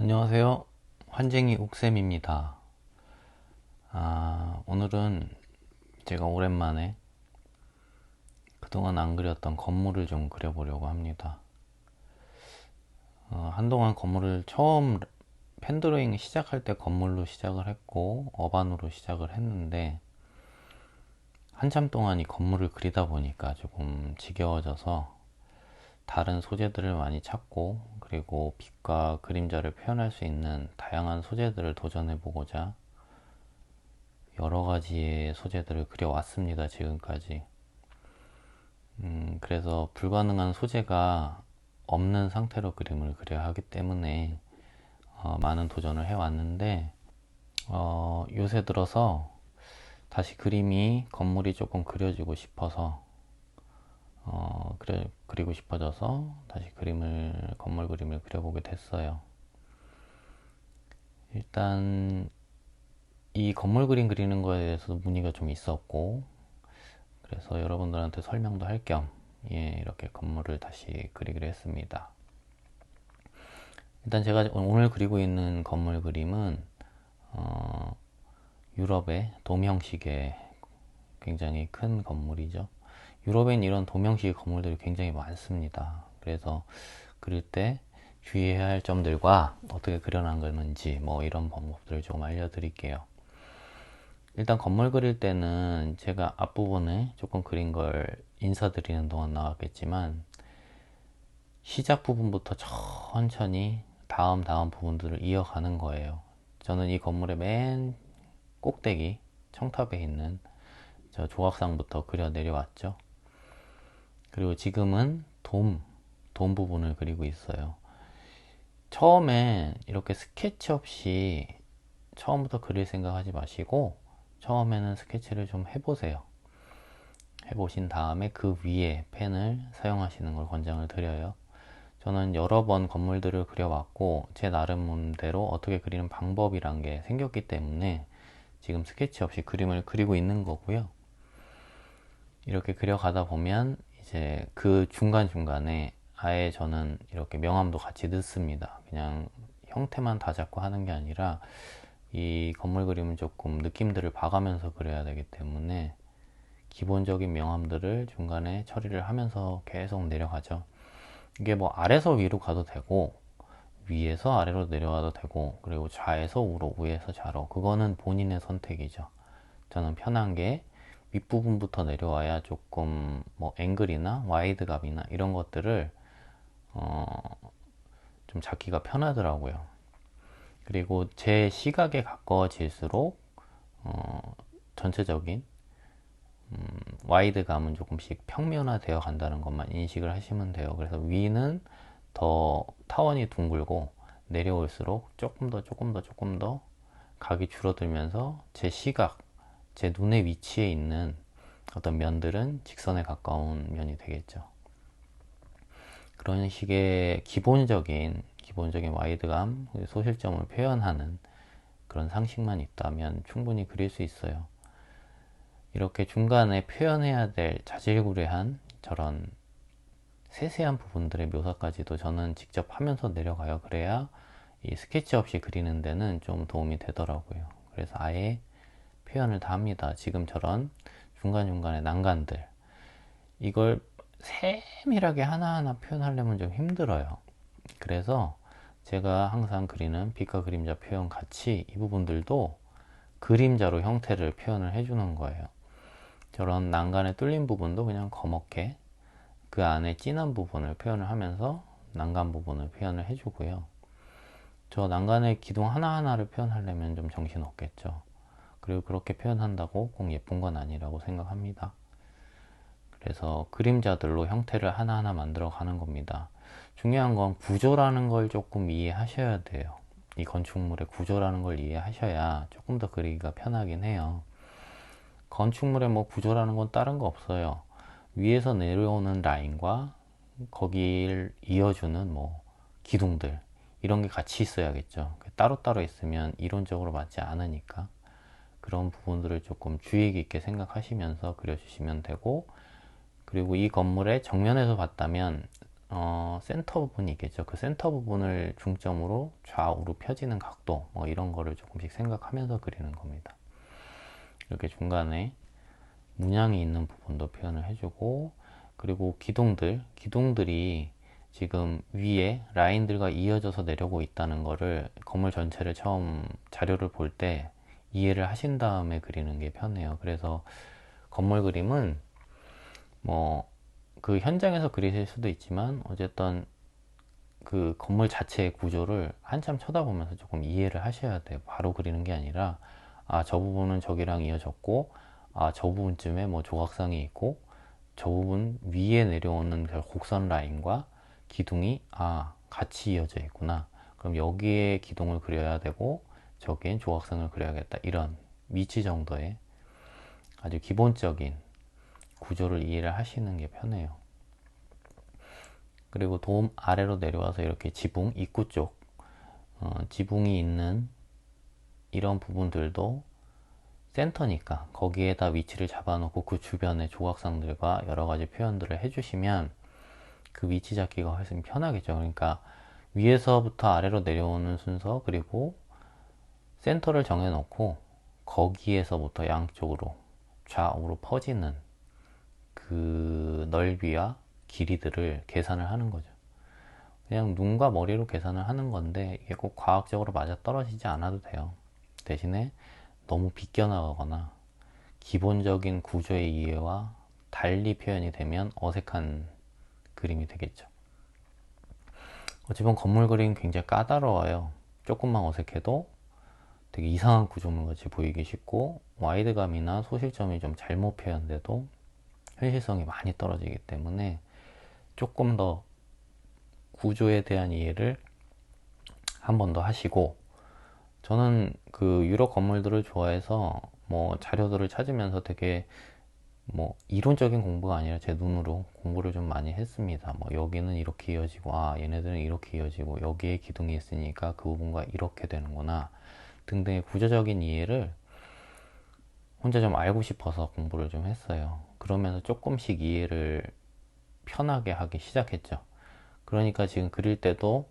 안녕하세요. 환쟁이 옥쌤입니다. 오늘은 제가 오랜만에 그동안 안 그렸던 건물을 좀 그려보려고 합니다. 한동안 건물을 처음 펜드로잉 시작할 때 건물로 시작을 했고 어반으로 시작을 했는데 한참 동안 이 건물을 그리다 보니까 조금 지겨워져서 다른 소재들을 많이 찾고 그리고 빛과 그림자를 표현할 수 있는 다양한 소재들을 도전해 보고자 여러 가지의 소재들을 그려왔습니다, 지금까지. 그래서 불가능한 소재가 없는 상태로 그림을 그려야 하기 때문에 많은 도전을 해왔는데, 요새 들어서 다시 건물이 조금 그려지고 싶어서, 그리고 싶어져서 다시 건물 그림을 그려보게 됐어요. 일단, 이 건물 그림 그리는 거에 대해서 문의가 좀 있었고, 그래서 여러분들한테 설명도 할 겸, 예, 이렇게 건물을 다시 그리기로 했습니다. 일단 제가 오늘 그리고 있는 건물 그림은 어, 유럽의 도명식의 굉장히 큰 건물이죠. 유럽엔 이런 도명식 건물들이 굉장히 많습니다. 그래서 그릴 때 주의해야 할 점들과 어떻게 그려나가는지 뭐 이런 방법들을 조금 알려드릴게요. 일단 건물 그릴 때는 제가 앞부분에 조금 그린 걸 인사드리는 동안 나왔겠지만 시작 부분부터 천천히 다음 부분들을 이어가는 거예요. 저는 이 건물의 맨 꼭대기 청탑에 있는 저 조각상부터 그려 내려왔죠. 그리고 지금은 돔 부분을 그리고 있어요. 처음에 이렇게 스케치 없이 처음부터 그릴 생각하지 마시고 처음에는 스케치를 좀 해보세요. 해보신 다음에 그 위에 펜을 사용하시는 걸 권장을 드려요. 저는 여러 번 건물들을 그려왔고 제 나름대로 어떻게 그리는 방법이란 게 생겼기 때문에 지금 스케치 없이 그림을 그리고 있는 거고요. 이렇게 그려가다 보면 이제 그 중간중간에 아예 저는 이렇게 명암도 같이 넣습니다. 그냥 형태만 다 잡고 하는 게 아니라 이 건물 그림은 조금 느낌들을 봐가면서 그려야 되기 때문에 기본적인 명암들을 중간에 처리를 하면서 계속 내려가죠. 이게 뭐 아래서 위로 가도 되고 위에서 아래로 내려와도 되고 그리고 좌에서 우로 우에서 좌로 그거는 본인의 선택이죠. 저는 편한 게 윗부분부터 내려와야 조금 뭐 앵글이나 와이드감이나 이런 것들을 어, 좀 잡기가 편하더라고요. 그리고 제 시각에 가까워질수록 전체적인 와이드감은 조금씩 평면화되어 간다는 것만 인식을 하시면 돼요. 그래서 위는 더 타원이 둥글고 내려올수록 조금 더 각이 줄어들면서 제 눈의 위치에 있는 어떤 면들은 직선에 가까운 면이 되겠죠. 그런 식의 기본적인 와이드감, 소실점을 표현하는 그런 상식만 있다면 충분히 그릴 수 있어요. 이렇게 중간에 표현해야 될 자질구레한 저런 세세한 부분들의 묘사까지도 저는 직접 하면서 내려가요. 그래야 이 스케치 없이 그리는 데는 좀 도움이 되더라고요. 그래서 아예 표현을 다 합니다. 지금처럼 중간중간에 난간들. 이걸 세밀하게 하나하나 표현하려면 좀 힘들어요. 그래서 제가 항상 그리는 빛과 그림자 표현 같이 이 부분들도 그림자로 형태를 표현을 해주는 거예요. 저런 난간에 뚫린 부분도 그냥 검게 그 안에 진한 부분을 표현을 하면서 난간 부분을 표현을 해주고요. 저 난간의 기둥 하나하나를 표현하려면 좀 정신 없겠죠. 그리고 그렇게 표현한다고 꼭 예쁜 건 아니라고 생각합니다. 그래서 그림자들로 형태를 하나하나 만들어 가는 겁니다. 중요한 건 구조라는 걸 조금 이해하셔야 돼요. 이 건축물의 구조라는 걸 이해하셔야 조금 더 그리기가 편하긴 해요. 건축물의 뭐 구조라는 건 다른 거 없어요. 위에서 내려오는 라인과 거기를 이어주는 뭐 기둥들 이런 게 같이 있어야겠죠. 따로따로 있으면 이론적으로 맞지 않으니까 그런 부분들을 조금 주의 깊게 생각하시면서 그려주시면 되고, 그리고 이 건물의 정면에서 봤다면 센터 부분이 있겠죠. 그 센터 부분을 중점으로 좌우로 펴지는 각도, 뭐 이런 거를 조금씩 생각하면서 그리는 겁니다. 이렇게 중간에 문양이 있는 부분도 표현을 해주고, 그리고 기둥들이 지금 위에 라인들과 이어져서 내려오고 있다는 거를 건물 전체를 처음 자료를 볼 때 이해를 하신 다음에 그리는 게 편해요. 그래서 건물 그림은 뭐 그 현장에서 그리실 수도 있지만 어쨌든 그 건물 자체의 구조를 한참 쳐다보면서 조금 이해를 하셔야 돼요. 바로 그리는 게 아니라 아, 저 부분은 저기랑 이어졌고, 아, 저 부분쯤에 뭐 조각상이 있고, 저 부분 위에 내려오는 그 곡선 라인과 기둥이 아, 같이 이어져 있구나. 그럼 여기에 기둥을 그려야 되고 저기엔 조각상을 그려야겠다. 이런 위치 정도의 아주 기본적인 구조를 이해를 하시는 게 편해요. 그리고 돔 아래로 내려와서 이렇게 지붕, 입구 쪽 지붕이 있는 이런 부분들도 센터니까 거기에다 위치를 잡아놓고 그 주변의 조각상들과 여러 가지 표현들을 해주시면 그 위치 잡기가 훨씬 편하겠죠. 그러니까 위에서부터 아래로 내려오는 순서, 그리고 센터를 정해놓고 거기에서부터 양쪽으로 좌우로 퍼지는 그 넓이와 길이들을 계산을 하는 거죠. 그냥 눈과 머리로 계산을 하는 건데 이게 꼭 과학적으로 맞아 떨어지지 않아도 돼요. 대신에 너무 비껴나가거나 기본적인 구조의 이해와 달리 표현이 되면 어색한 그림이 되겠죠. 어찌 보면 건물 그림 굉장히 까다로워요. 조금만 어색해도 되게 이상한 구조물 같이 보이기 쉽고, 와이드감이나 소실점이 좀 잘못 표현돼도 현실성이 많이 떨어지기 때문에 조금 더 구조에 대한 이해를 한 번 더 하시고, 저는 그 유럽 건물들을 좋아해서 뭐 자료들을 찾으면서 되게 뭐 이론적인 공부가 아니라 제 눈으로 공부를 좀 많이 했습니다. 뭐 여기는 이렇게 이어지고, 아, 얘네들은 이렇게 이어지고, 여기에 기둥이 있으니까 그 부분과 이렇게 되는구나 등등의 구조적인 이해를 혼자 좀 알고 싶어서 공부를 좀 했어요. 그러면서 조금씩 이해를 편하게 하기 시작했죠. 그러니까 지금 그릴 때도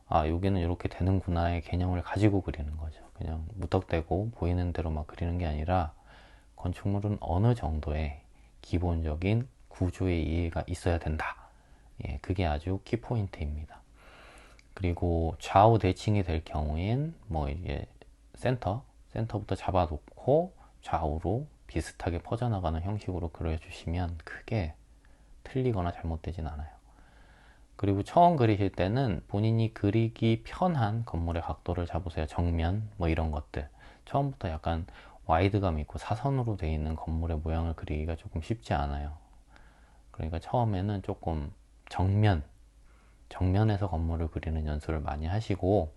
아, 여기는 이렇게 되는구나의 개념을 가지고 그리는 거죠. 그냥 무턱대고 보이는 대로 막 그리는 게 아니라 건축물은 어느 정도의 기본적인 구조의 이해가 있어야 된다. 예, 그게 아주 키포인트입니다. 그리고 좌우 대칭이 될 경우엔 뭐 이게 센터부터 잡아놓고 좌우로 비슷하게 퍼져나가는 형식으로 그려주시면 크게 틀리거나 잘못되진 않아요. 그리고 처음 그리실 때는 본인이 그리기 편한 건물의 각도를 잡으세요. 정면 뭐 이런 것들. 처음부터 약간 와이드감 있고 사선으로 되어 있는 건물의 모양을 그리기가 조금 쉽지 않아요. 그러니까 처음에는 조금 정면에서 건물을 그리는 연습을 많이 하시고,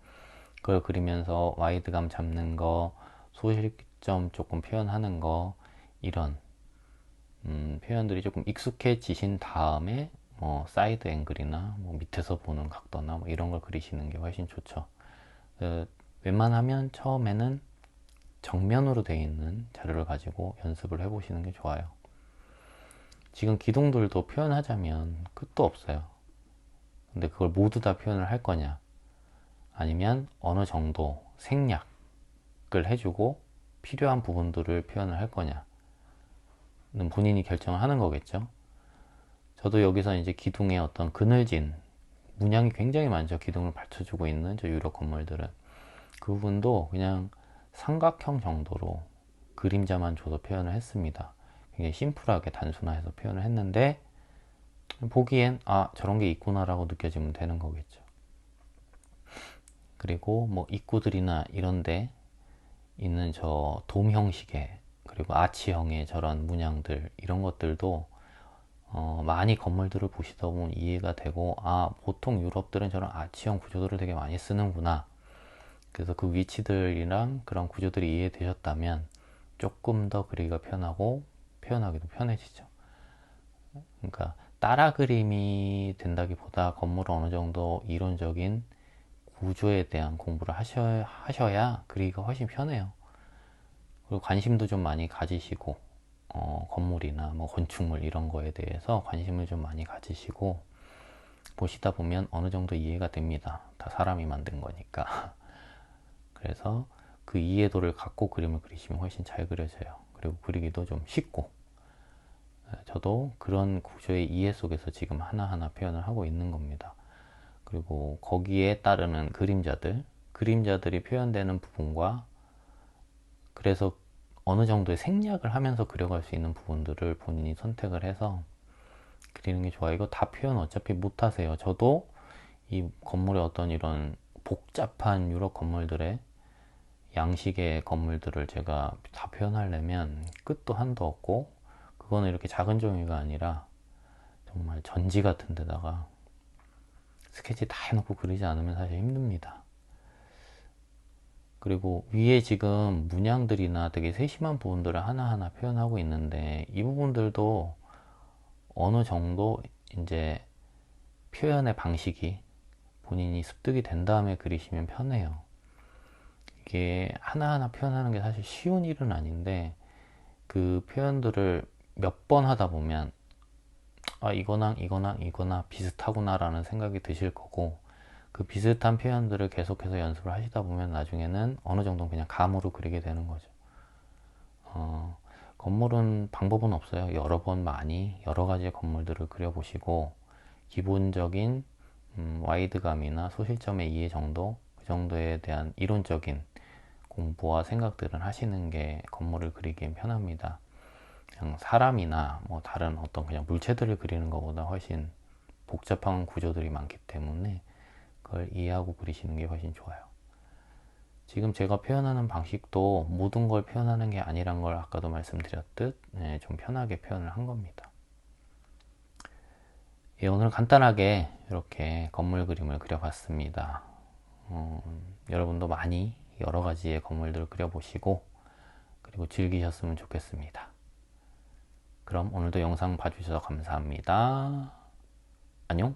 그걸 그리면서 와이드감 잡는 거, 소실점 조금 표현하는 거, 이런 표현들이 조금 익숙해지신 다음에 사이드 앵글이나 뭐 밑에서 보는 각도나 뭐 이런 걸 그리시는 게 훨씬 좋죠. 웬만하면 처음에는 정면으로 되어 있는 자료를 가지고 연습을 해보시는 게 좋아요. 지금 기둥들도 표현하자면 끝도 없어요. 근데 그걸 모두 다 표현을 할 거냐, 아니면 어느 정도 생략을 해주고 필요한 부분들을 표현을 할 거냐는 본인이 결정을 하는 거겠죠. 저도 여기서 이제 기둥에 어떤 그늘진 문양이 굉장히 많죠. 기둥을 받쳐주고 있는 저 유럽 건물들은 그 부분도 그냥 삼각형 정도로 그림자만 줘서 표현을 했습니다. 굉장히 심플하게 단순화해서 표현을 했는데 보기엔 아, 저런 게 있구나 라고 느껴지면 되는 거겠죠. 그리고 뭐 입구들이나 이런데 있는 저 돔 형식의, 그리고 아치형의 저런 문양들, 이런 것들도 많이 건물들을 보시다 보면 이해가 되고, 아, 보통 유럽들은 저런 아치형 구조들을 되게 많이 쓰는구나. 그래서 그 위치들이랑 그런 구조들이 이해되셨다면 조금 더 그리기가 편하고 표현하기도 편해지죠. 그러니까 따라 그림이 된다기보다 건물을 어느 정도 이론적인 구조에 대한 공부를 하셔야 그리기가 훨씬 편해요. 그리고 관심도 좀 많이 가지시고, 건물이나 뭐 건축물 이런 거에 대해서 관심을 좀 많이 가지시고, 보시다 보면 어느 정도 이해가 됩니다. 다 사람이 만든 거니까. 그래서 그 이해도를 갖고 그림을 그리시면 훨씬 잘 그려져요. 그리고 그리기도 좀 쉽고. 저도 그런 구조의 이해 속에서 지금 하나하나 표현을 하고 있는 겁니다. 그리고 거기에 따르는 그림자들이 표현되는 부분과 그래서 어느 정도의 생략을 하면서 그려갈 수 있는 부분들을 본인이 선택을 해서 그리는 게 좋아요. 이거 다 표현 어차피 못 하세요. 저도 이 건물의 어떤 이런 복잡한 유럽 건물들의 양식의 건물들을 제가 다 표현하려면 끝도 한도 없고, 그거는 이렇게 작은 종이가 아니라 정말 전지 같은 데다가 스케치 다 해놓고 그리지 않으면 사실 힘듭니다. 그리고 위에 지금 문양들이나 되게 세심한 부분들을 하나하나 표현하고 있는데, 이 부분들도 어느 정도 이제 표현의 방식이 본인이 습득이 된 다음에 그리시면 편해요. 이게 하나하나 표현하는 게 사실 쉬운 일은 아닌데, 그 표현들을 몇 번 하다 보면 아, 이거나 비슷하구나 라는 생각이 드실 거고, 그 비슷한 표현들을 계속해서 연습을 하시다 보면 나중에는 어느 정도는 그냥 감으로 그리게 되는 거죠. 건물은 방법은 없어요. 여러 번 많이 여러 가지의 건물들을 그려보시고, 기본적인 와이드감이나 소실점의 이해 정도, 그 정도에 대한 이론적인 공부와 생각들은 하시는 게 건물을 그리기엔 편합니다. 그냥 사람이나 뭐 다른 어떤 그냥 물체들을 그리는 것보다 훨씬 복잡한 구조들이 많기 때문에 그걸 이해하고 그리시는 게 훨씬 좋아요. 지금 제가 표현하는 방식도 모든 걸 표현하는 게 아니란 걸 아까도 말씀드렸듯 좀 편하게 표현을 한 겁니다. 예, 오늘 간단하게 이렇게 건물 그림을 그려봤습니다. 여러분도 많이 여러 가지의 건물들을 그려보시고 그리고 즐기셨으면 좋겠습니다. 그럼 오늘도 영상 봐주셔서 감사합니다. 안녕.